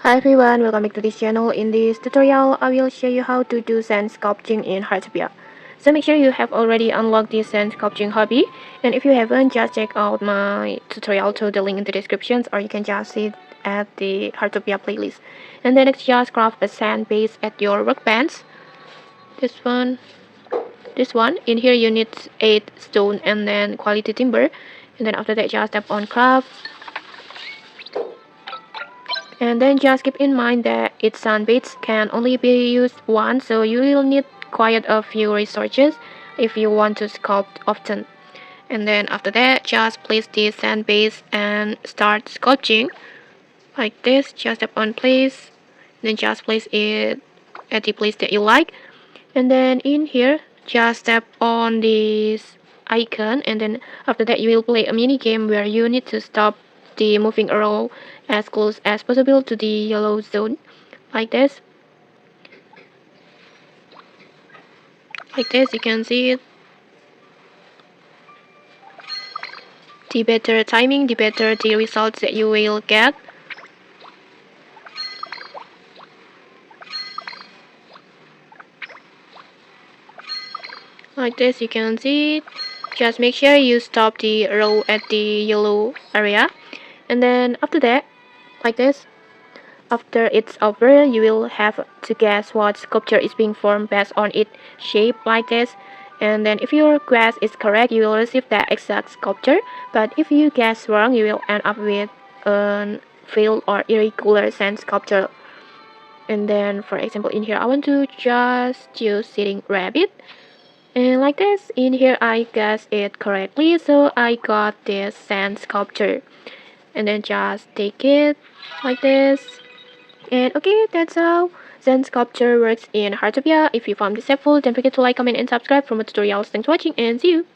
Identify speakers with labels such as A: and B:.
A: Hi everyone, welcome back to this channel. In this tutorial, I will show you how to do sand sculpting in Heartopia. So make sure you have already unlocked this sand sculpting hobby, and if you haven't, just check out my tutorial through the link in the descriptions, or you can just see it at the Heartopia playlist. And then next, just craft a sand base at your workbench. This one. In here you need 8 stone and then quality timber, and then after that just tap on craft. And then just keep in mind that its sand bits can only be used once, so you will need quite a few resources if you want to sculpt often. And then after that, just place the sand base and start sculpting like this. Just tap on place, then just place it at the place that you like. And then in here, just tap on this icon, and then after that you will play a mini game where you need to stop the moving arrow as close as possible to the yellow zone, like this. You can see it. The better timing, the better the results that you will get. Like this, you can see it. Just make sure you stop the arrow at the yellow area, and then after that, like this. After it's over, you will have to guess what sculpture is being formed based on its shape, like this. And then if your guess is correct, you will receive that exact sculpture. But if you guess wrong, you will end up with a failed or irregular sand sculpture. And then for example, in here I want to just choose sitting rabbit. And like this, in here I guessed it correctly, so I got this sand sculpture. And then just take it like this. And okay, that's how Zen Sculpture works in Heartopia. If you found this helpful, don't forget to like, comment, and subscribe for more tutorials. Thanks for watching, and see you!